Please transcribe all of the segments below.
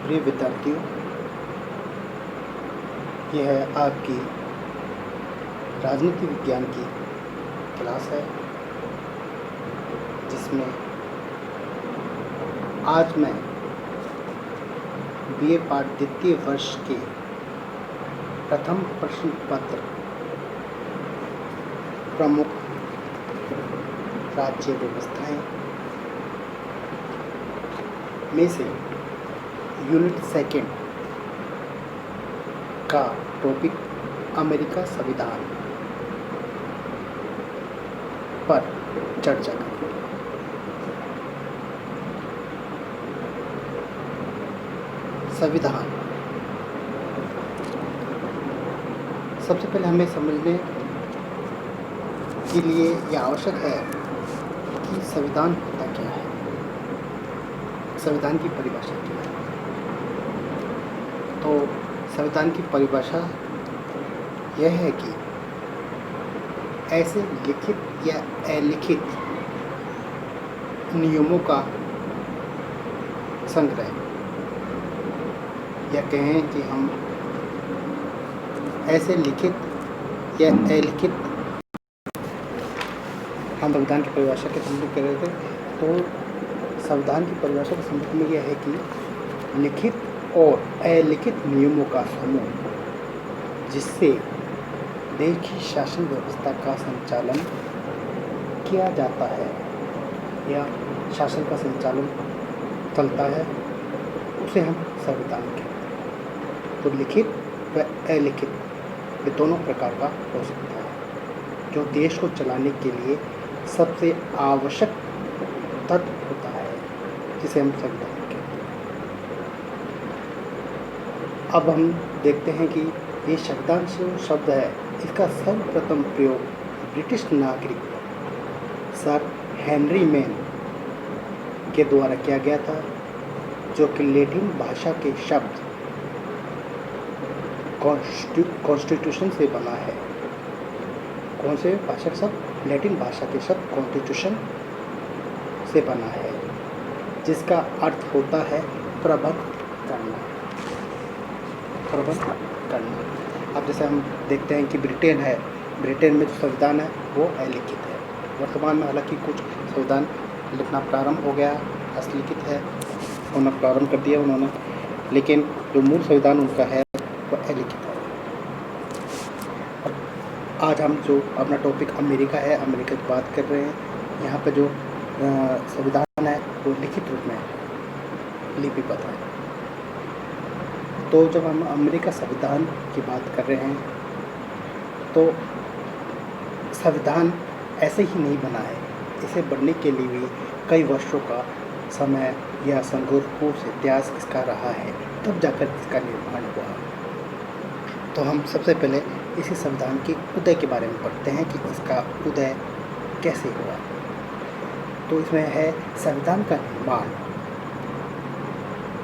प्रिय विद्यार्थियों, यह है आपकी राजनीति विज्ञान की क्लास है, जिसमें आज मैं बीए पाठ द्वितीय वर्ष के प्रथम प्रश्न पत्र प्रमुख राज्य व्यवस्थाएं में से यूनिट सेकेंड का टॉपिक अमेरिका संविधान पर चर्चा करेंगे। संविधान सबसे पहले हमें समझने के लिए यह आवश्यक है कि संविधान होता क्या है, संविधान की परिभाषा क्या है। तो संविधान की परिभाषा यह है कि ऐसे लिखित या अलिखित नियमों का संग्रह, या कहें कि हम ऐसे लिखित या अलिखित, हम संविधान की परिभाषा के संबंध कर रहे थे। तो संविधान की परिभाषा के संबंध में यह है कि लिखित और अलिखित नियमों का समूह, जिससे देश की शासन व्यवस्था का संचालन किया जाता है या शासन का संचालन चलता है, उसे हम संविधान कहते हैं। तो लिखित व अलिखित ये दोनों प्रकार का हो सकता है। जो देश को चलाने के लिए सबसे आवश्यक तत्व होता है, जिसे हम संविधान कहते हैं। अब हम देखते हैं कि ये संविधान जो शब्द है, इसका सर्वप्रथम प्रयोग ब्रिटिश नागरिक सर हेनरी मैन के द्वारा किया गया था, जो कि लैटिन भाषा के शब्द कॉन्स्टिट्यूशन से बना है। कौन से भाषा के शब्द? लैटिन भाषा के शब्द कॉन्स्टिट्यूशन से बना है, जिसका अर्थ होता है प्रबंध करना, प्रबंध करना। अब जैसे हम देखते हैं कि ब्रिटेन है, ब्रिटेन में जो संविधान है वो अलिखित है। वर्तमान में हालांकि कुछ संविधान लिखना प्रारंभ हो गया, हस्तलिखित है, होना प्रारंभ कर दिया उन्होंने, लेकिन जो मूल संविधान उनका है वो अलिखित है। आज हम जो अपना टॉपिक अमेरिका है, अमेरिका की बात कर रहे हैं। यहाँ पे जो संविधान है वो लिखित रूप में लिपिबद्ध है। तो जब हम अमेरिका संविधान की बात कर रहे हैं, तो संविधान ऐसे ही नहीं बना है। इसे बनने के लिए भी कई वर्षों का समय या संघर्षपूर्ण इतिहास इसका रहा है, तब जाकर इसका निर्माण हुआ। तो हम सबसे पहले इसी संविधान के उदय के बारे में पढ़ते हैं कि इसका उदय कैसे हुआ। तो इसमें है संविधान का निर्माण।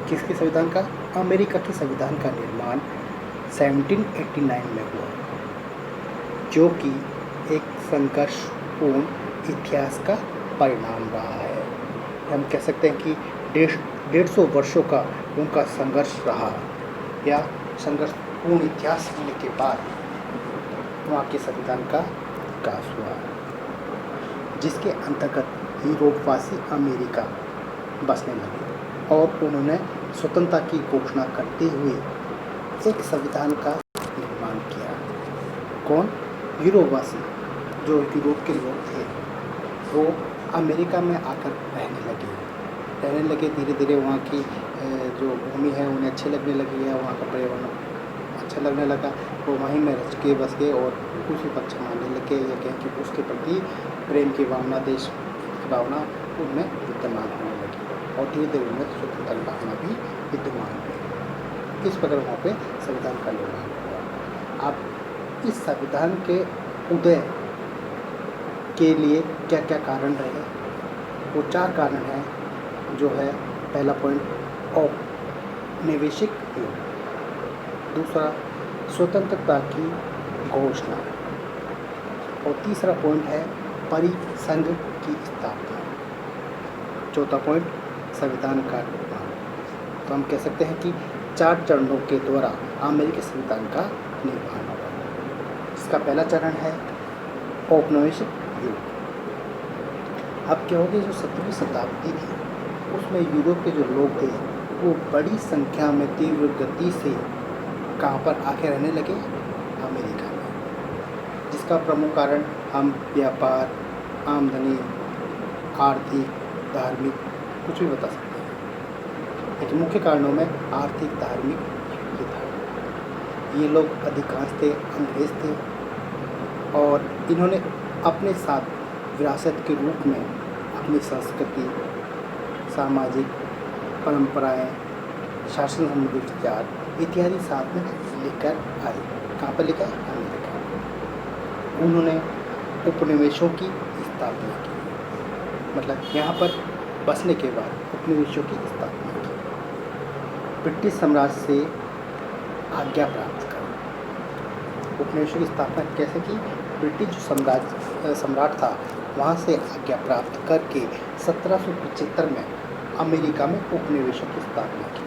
किसके संविधान का? अमेरिका के संविधान का निर्माण 1789 में हुआ, जो कि एक संघर्षपूर्ण इतिहास का परिणाम रहा है। हम कह सकते हैं कि 150 वर्षों का उनका संघर्ष रहा, या संघर्षपूर्ण इतिहास होने के बाद वहाँ के संविधान का विकास हुआ, जिसके अंतर्गत यूरोपवासी अमेरिका बसने लगे और उन्होंने स्वतंत्रता की घोषणा करते हुए एक संविधान का निर्माण किया। कौन? यूरोपवासी, जो यूरोप के लोग थे, वो अमेरिका में आकर रहने लगे। धीरे धीरे वहाँ की जो भूमि है उन्हें अच्छी लगने लगी है, वहाँ का पर्यावरण अच्छा लगने लगा। वो वहीं में रच के बस गए और उसी पक्ष मानने लगे, या कहें कि उसके प्रति प्रेम की भावना, देश की भावना उनमें विद्यमान होने लगी, और धीरे धीरे उनमें स्वतंत्रता की भावना भी विद्यमान हुई। इस प्रकार वहाँ पे संविधान का निर्माण हुआ। अब इस संविधान के उदय के लिए क्या क्या कारण रहे? वो 4 कारण हैं, जो है पहला पॉइंट औपनिवेशिक युग, दूसरा स्वतंत्रता की घोषणा, और तीसरा पॉइंट है परिसंघ की स्थापना, चौथा पॉइंट संविधान का निर्माण। तो तो हम कह सकते हैं कि 4 चरणों के द्वारा अमेरिकी संविधान का निर्माण हुआ। इसका पहला चरण है औपनिवेशिक युग। अब क्या हो गया, जो 17वीं शताब्दी थी उसमें यूरोप के जो लोग थे वो बड़ी संख्या में तीव्र गति से कहाँ पर आके रहने लगे, अमेरिका में, जिसका प्रमुख कारण हम व्यापार, आमदनी, आर्थिक, धार्मिक कुछ भी बता सकते हैं, लेकिन मुख्य कारणों में आर्थिक, धार्मिक ये था। ये लोग अधिकांश थे अंग्रेज थे और इन्होंने अपने साथ विरासत के रूप में अपनी संस्कृति, सामाजिक परंपराएं, शासन संबंधी विचार इत्यादि साथ में लेकर आए। कहाँ पर लेकर, अमेरिका। उन्होंने उपनिवेशों की स्थापना की, मतलब यहाँ पर बसने के बाद उपनिवेशों की स्थापना की। ब्रिटिश साम्राज्य से आज्ञा प्राप्त कर उपनिवेशों की स्थापना कैसे की, ब्रिटिश सम्राट था वहाँ से आज्ञा प्राप्त करके 1775 में अमेरिका में उपनिवेशों की स्थापना की।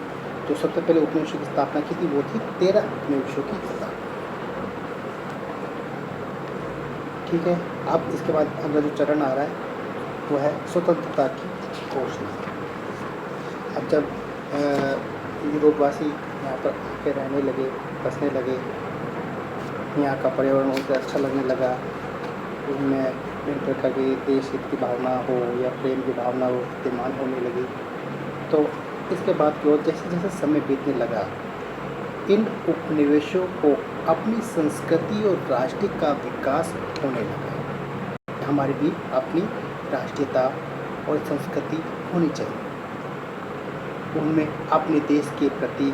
जो सबसे पहले उपनिवेशों की स्थापना की थी वो थी 13 उपनिवेशों की स्थापना। ठीक है, अब इसके बाद अगला जो चरण आ रहा है वो है स्वतंत्रता की घोषणा। अब जब यूरोपवासी यहाँ पर आके रहने लगे, बसने लगे, यहाँ का पर्यावरण उनको अच्छा लगने लगा, उनमें विभिन्न प्रकार की देश हित की भावना हो या प्रेम की भावना हो विद्यमान होने लगी। तो इसके बाद की ओर जैसे जैसे समय बीतने लगा, इन उपनिवेशों को अपनी संस्कृति और राष्ट्र का विकास होने लगा। हमारी भी अपनी राष्ट्रीयता और संस्कृति होनी चाहिए। उनमें अपने देश के प्रति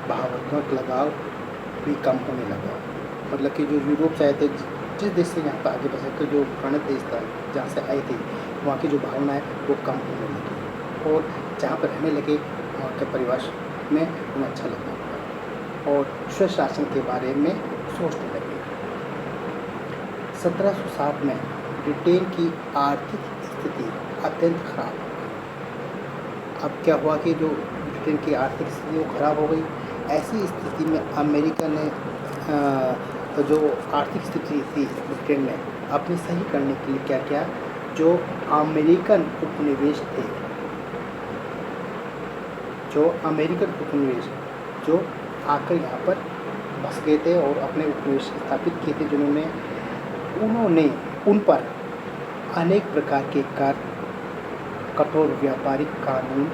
भावनात्मक लगाव भी कम होने लगा। मतलब कि जो यूरोप से आए थे, जिस देश से यहाँ पर आगे बसे थे, जो पुराने देश था जहाँ से आए थे, वहाँ की जो भावना है वो कम होने लगी और जहाँ पर रहने लगे वहाँ के परिवेश में उन्हें अच्छा लगने लगा और स्वशासन के बारे में सोचने लगे। 1760 में ब्रिटेन की आर्थिक स्थिति अत्यंत खराब हो गई। अब क्या हुआ कि जो ब्रिटेन की आर्थिक स्थिति वो खराब हो गई। ऐसी स्थिति में अमेरिका ने जो आर्थिक स्थिति थी ब्रिटेन में अपनी सही करने के लिए क्या किया, जो अमेरिकन उपनिवेश थे, जो आकर यहाँ पर बस गए थे और अपने उपनिवेश स्थापित किए थे, उन्होंने उन पर अनेक प्रकार के कर, कठोर व्यापारिक कानून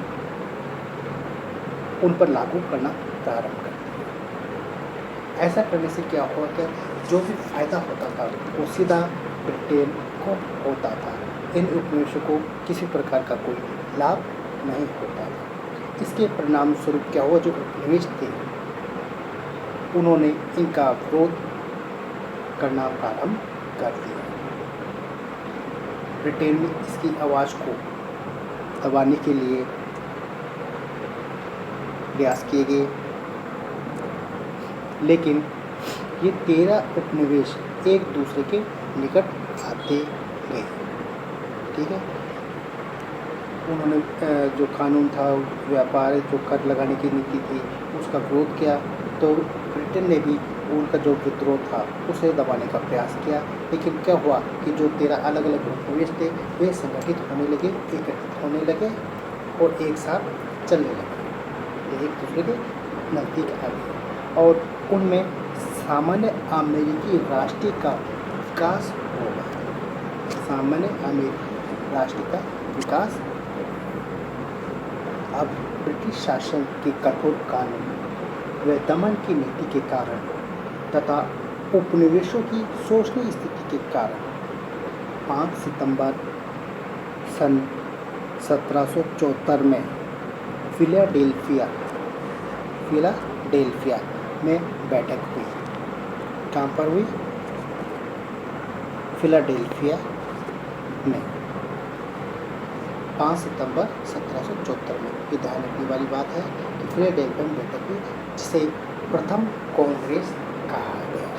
उन पर लागू करना प्रारंभ कर दिया। ऐसा करने से क्या हुआ कि जो भी फायदा होता था वो सीधा ब्रिटेन को होता था। इन उपनिवेशों को किसी प्रकार का कोई लाभ नहीं होता था। इसके परिणाम स्वरूप क्या हुआ, जो उपनिवेश थे उन्होंने इनका विरोध करना प्रारंभ कर दिया। ब्रिटेन में इसकी आवाज़ को दबाने के लिए प्रयास किए गए, लेकिन ये 13 उपनिवेश एक दूसरे के निकट आते गए। ठीक है, उन्होंने जो कानून था, व्यापार, जो कर लगाने की नीति थी, उसका विरोध किया। तो ब्रिटेन ने भी उनका जो विद्रोह था उसे दबाने का प्रयास किया। लेकिन क्या हुआ कि जो 13 अलग अलग उपनिवेश थे वे संगठित होने लगे, एकत्रित होने लगे और एक साथ चलने लगे, एक दूसरे के नज़दीक आ गए और उनमें सामान्य अमेरिकी राष्ट्र का विकास होगा। सामान्य अमेरिकी राष्ट्र का विकास। अब ब्रिटिश शासन के कठोर कानून व दमन की नीति के कारण तथा उपनिवेशों की शोषणीय स्थिति के कारण 5 सितंबर सन 1774 में फिलाडेल्फिया में बैठक हुई। कहाँ पर हुई? फिलाडेल्फिया में 5 सितंबर 1774 में। ये ध्यान रखने वाली बात है कि फिलाडेल्फिया में बैठक हुई, जिसे प्रथम कांग्रेस कहा गया।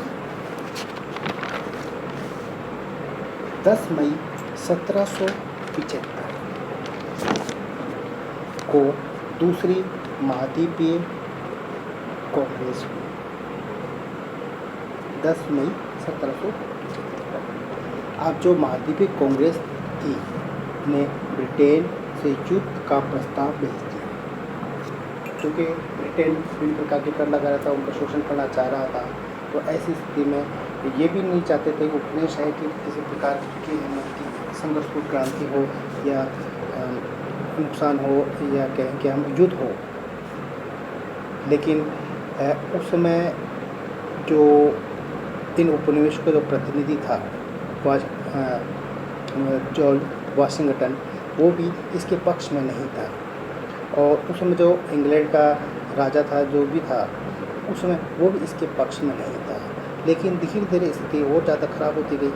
10 मई 1775 को दूसरी महाद्वीपीय कांग्रेस हुई 10 मई 1775। अब जो महाद्वीपीय कांग्रेस थी ने ब्रिटेन से युद्ध का प्रस्ताव भेज दिया, क्योंकि ब्रिटेन विभिन्न प्रकार के कर लगा रहा था, उनका शोषण करना चाह रहा था। तो ऐसी स्थिति में ये भी नहीं चाहते थे कि उपनिवेश है कि किसी प्रकार की संघर्षपूर्ण क्रांति हो या नुकसान हो या कहें कि हम युद्ध हो। लेकिन उस समय जो इन उपनिवेशों का जो प्रतिनिधि था जॉर्ज वाशिंगटन, वो भी इसके पक्ष में नहीं था। और उस समय जो इंग्लैंड का राजा था, जो भी था उस समय, वो भी इसके पक्ष में नहीं था। लेकिन धीरे धीरे स्थिति और ज़्यादा खराब होती गई।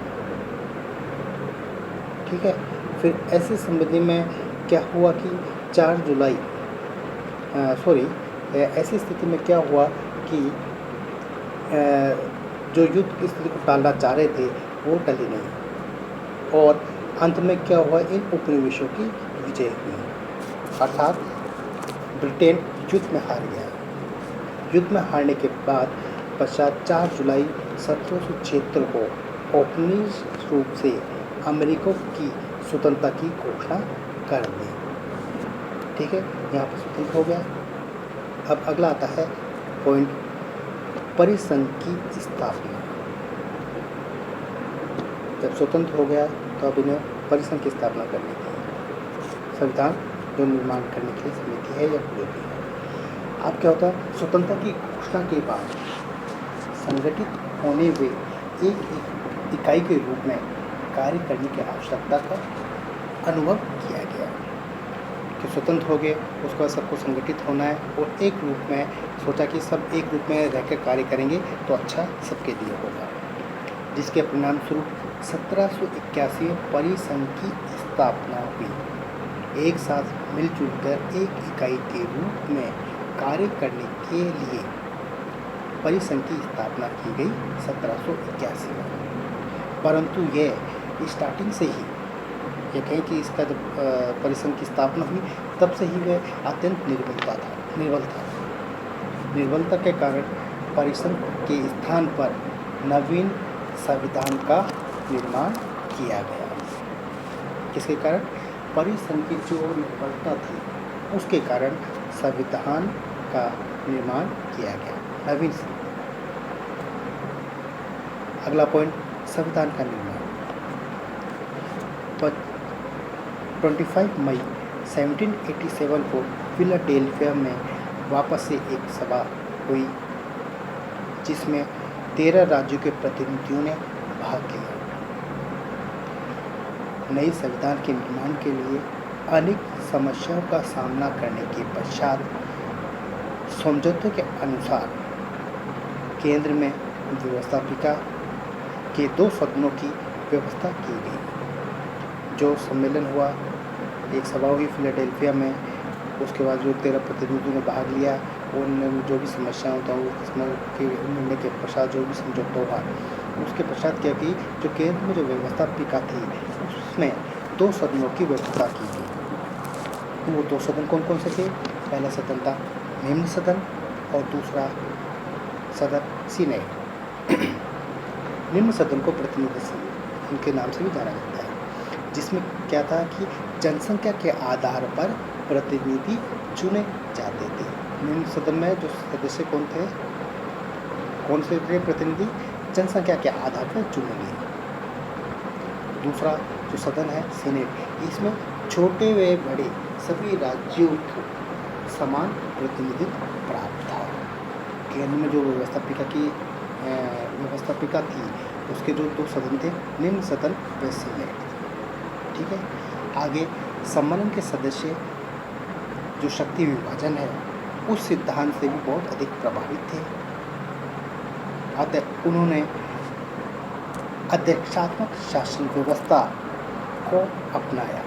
ठीक है, फिर ऐसी स्थिति में क्या हुआ कि 4 जुलाई ऐसी स्थिति में क्या हुआ कि जो युद्ध की स्थिति को टालना चाह रहे थे वो टली नहीं, और अंत में क्या हुआ, इन उपनिवेशों की विजय हुई, अर्थात ब्रिटेन युद्ध में हार गया। युद्ध में हारने के बाद पश्चात 4 जुलाई 1776 को औपनिवेशिक रूप से अमेरिका की स्वतंत्रता की घोषणा कर दी। ठीक है, यहाँ पर स्वतंत्र हो गया। अब अगला आता है पॉइंट, परिसंघ की स्थापना। जब स्वतंत्र हो गया तो अब इन्हें परिसंघ की स्थापना करनी थी। संविधान जो निर्माण करने के लिए समिति है या पूरी है। अब क्या होता है, स्वतंत्रता की घोषणा के बाद संगठित होने हुए एक इकाई के रूप में कार्य करने की आवश्यकता का अनुभव किया गया कि स्वतंत्र हो गए, उसके बाद सबको संगठित होना है और एक रूप में सोचा कि सब एक रूप में रहकर कार्य करेंगे तो अच्छा सबके लिए होगा, जिसके परिणाम स्वरूप 1781 में परिसंघ की स्थापना हुई। एक साथ मिलजुल कर एक इकाई के रूप में कार्य करने के लिए परिसंघ की स्थापना की गई 1781 में। परंतु यह स्टार्टिंग से ही, ये कहें कि इसका जब परिसंघ की स्थापना हुई तब से ही वह अत्यंत निर्बलता के कारण परिसंघ के स्थान पर नवीन संविधान का निर्माण किया गया। किसके कारण? परिसंघ की जो निर्बलता थी उसके कारण संविधान का निर्माण किया गया, नवीन। अगला पॉइंट, संविधान का निर्माण। 25 मई 1787 को फिलाडेल्फिया में वापस से एक सभा हुई जिसमें 13 राज्यों के प्रतिनिधियों ने भाग लिया। नए संविधान के निर्माण के लिए अनेक समस्याओं का सामना करने के पश्चात समझौते के अनुसार केंद्र में व्यवस्थापिका के 2 सदनों की व्यवस्था की गई। जो सम्मेलन हुआ, एक सभा हुई फिलाडेल्फिया में, उसके बाद जो 13 प्रतिनिधियों ने भाग लिया, उनने जो भी समस्याएं था उसमें मिलने के पश्चात जो भी समझौता हुआ, उसके पश्चात क्या की, जो केंद्र में जो व्यवस्थापिका थी उसमें 2 सदनों की व्यवस्था की गई। वो 2 सदन कौन कौन से थे? पहला सदन था निम्न सदन और दूसरा सदन सीनेट। निम्न सदन को प्रतिनिधि सदन उनके नाम से भी जाना जाता है, जिसमें क्या था कि जनसंख्या के आधार पर प्रतिनिधि चुने जाते थे। निम्न सदन में जो सदस्य कौन से थे प्रतिनिधि? जनसंख्या के आधार पर चुने गए। दूसरा जो सदन है सीनेट, इसमें छोटे व बड़े सभी राज्यों को समान प्रतिनिधित्व प्राप्त था। केंद्र में जो व्यवस्थापिका थी उसके जो 2 सदन थे, निम्न सदन व सीनेट। ठीक है, आगे सम्मेलन के सदस्य जो शक्ति विभाजन है उस सिद्धांत से भी बहुत अधिक प्रभावित थे। अतः उन्होंने अध्यक्षात्मक शासन व्यवस्था को अपनाया।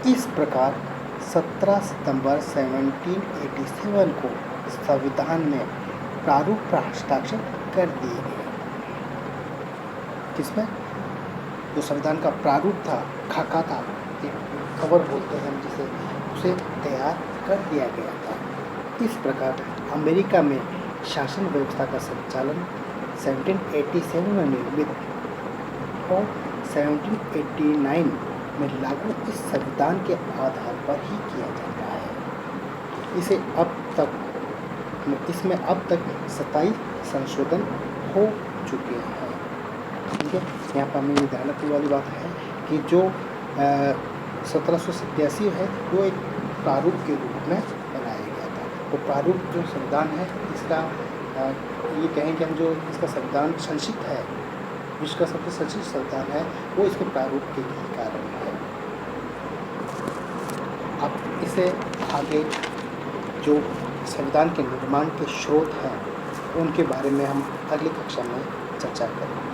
इस प्रकार 17 सितंबर 1787 को संविधान में प्रारूप पर हस्ताक्षर कर दिए गए। किसमें? जो संविधान का प्रारूप था, खाका था, एक खबर बोलते हैं जिसे, उस से तैयार कर दिया गया था। इस प्रकार अमेरिका में शासन व्यवस्था का संचालन 1787 में निर्मित और 1789 में लागू इस संविधान के आधार पर ही किया जाता है। इसमें अब तक 27 संशोधन हो चुके हैं। ठीक है, यहाँ पर हमें ध्यान रखने वाली बात है कि जो 1787 है वो एक प्रारूप के रूप में बनाया गया था। वो प्रारूप जो संविधान है इसका ये कहें कि हम जो इसका संविधान संक्षिप्त है, विश्व का सबसे संक्षिप्त संविधान है, वो इसके प्रारूप के ही कारण है। अब इसे आगे जो संविधान के निर्माण के स्रोत हैं उनके बारे में हम अगली कक्षा में चर्चा करेंगे।